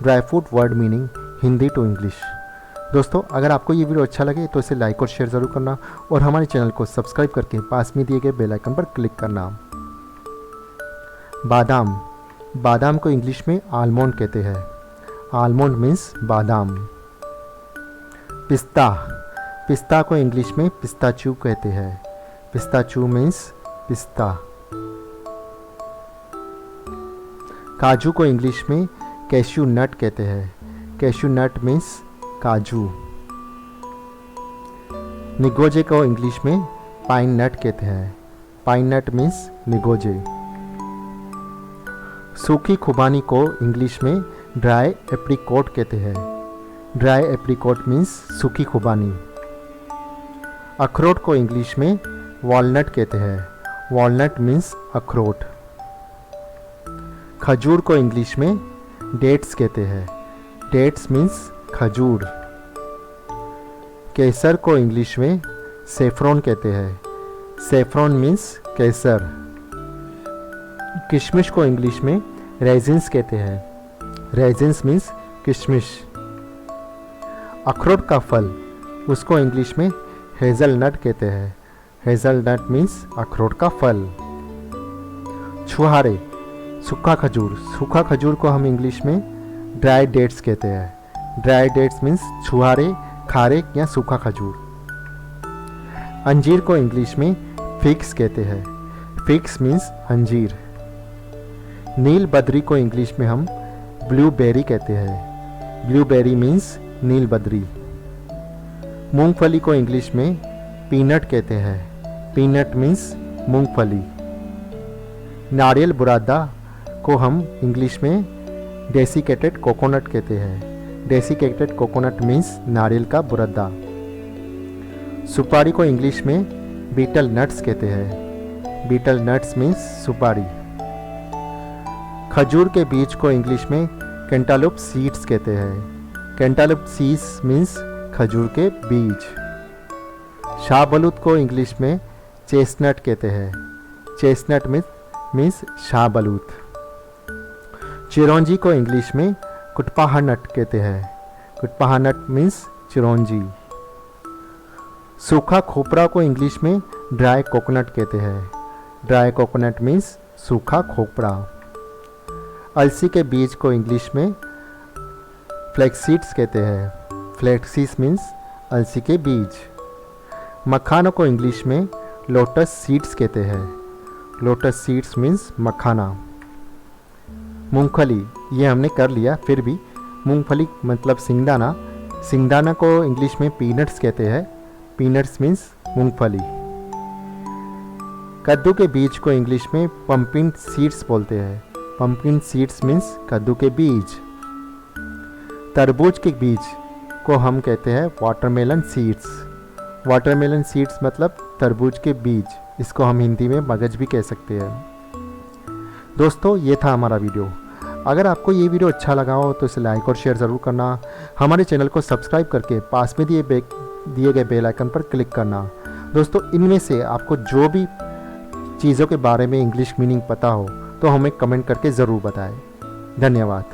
Dry fruit word meaning Hindi to English. दोस्तों, अगर आपको ये वीडियो अच्छा लगे तो इसे लाइक और शेयर ज़रूर करना और हमारे चैनल को सब्सक्राइब करके पास में दिए गए बेल आइकन पर क्लिक करना। बादाम, बादाम को इंग्लिश में आलमंड कहते हैं। आलमंड मीन्स बादाम। पिस्ता, पिस्ता को इंग्लिश में पिस्ताचू कहते हैं। पिस्ताचू मीन्स पिस्ता। काजू को इंग्लिश में कैश्यू नट कहते हैं। कैश्यू नट मीन्स काजू। निगोजे को इंग्लिश में पाइन नट कहते हैं। पाइन नट मीन्स निगोजे। सूखी खुबानी को इंग्लिश में ड्राई एप्रिकॉट कहते हैं। ड्राई एप्रिकॉट मीन्स सूखी खुबानी। अखरोट को इंग्लिश में वॉलनट कहते हैं। वॉलनट मीन्स अखरोट। खजूर को इंग्लिश में डेट्स कहते हैं। डेट्स मीन्स खजूर। केसर को इंग्लिश में सेफ्रॉन कहते हैं। सेफ्रॉन मीन्स केसर। किशमिश को इंग्लिश में रेजिन्स कहते हैं। रेजिन्स मीन्स किशमिश। अखरोट का फल, उसको इंग्लिश में हेज़लनट कहते हैं। हेज़लनट मीन्स अखरोट का फल। छुहारे, सूखा खजूर। सूखा खजूर को हम इंग्लिश में ड्राई डेट्स कहते हैं। ड्राई डेट्स मीन्स छुहारे, खारे या सूखा खजूर। अंजीर को इंग्लिश में फिग्स कहते हैं। फिग्स मीन्स अंजीर। नील बद्री को इंग्लिश में हम ब्लूबेरी कहते हैं। ब्लूबेरी मीन्स नील बद्री। मूंगफली को इंग्लिश में पीनट कहते हैं। पीनट मीन्स मूंगफली। नारियल बुरादा को हम इंग्लिश में डेसिकेटेड कोकोनट कहते हैं। डेसिकेटेड कोकोनट मीन्स नारियल का बुरादा। सुपारी को इंग्लिश में बीटल नट्स कहते हैं। बीटल नट्स मीन्स सुपारी। खजूर के बीज को इंग्लिश में कैंटालूप सीड्स कहते हैं। कैंटालूप सीड्स मीन्स खजूर के बीज। शाहबलूत को इंग्लिश में चेस्टनट कहते हैं। चेस्टनट मीन्स शाहबलूत। चिरौंजी को इंग्लिश में कुटपाहा नट कहते हैं। कुटपाहा नट मीन्स चिरौंजी। सूखा खोपरा को इंग्लिश में ड्राई कोकोनट कहते हैं। ड्राई कोकोनट मीन्स सूखा खोपरा। अलसी के बीज को इंग्लिश में फ्लैक्सीड्स कहते हैं। फ्लैक्सीड्स मीन्स अलसी के बीज। मखानों को इंग्लिश में लोटस सीड्स कहते हैं। लोटस सीड्स मीन्स मखाना। मूंगफली, ये हमने कर लिया, फिर भी मूंगफली मतलब सिंगदाना। सिंगदाना को इंग्लिश में पीनट्स कहते हैं। पीनट्स मीन्स मूंगफली। कद्दू के बीज को इंग्लिश में पंपकिन सीड्स बोलते हैं। पंपकिन सीड्स मीन्स कद्दू के बीज। तरबूज के बीज को हम कहते हैं वाटरमेलन सीड्स। वाटरमेलन सीड्स मतलब तरबूज के बीज। इसको हम हिंदी में मगज भी कह सकते हैं। दोस्तों, ये था हमारा वीडियो। अगर आपको ये वीडियो अच्छा लगा हो तो इसे लाइक और शेयर ज़रूर करना। हमारे चैनल को सब्सक्राइब करके पास में दिए गए बेल आइकन पर क्लिक करना। दोस्तों, इनमें से आपको जो भी चीज़ों के बारे में इंग्लिश मीनिंग पता हो तो हमें कमेंट करके ज़रूर बताएं। धन्यवाद।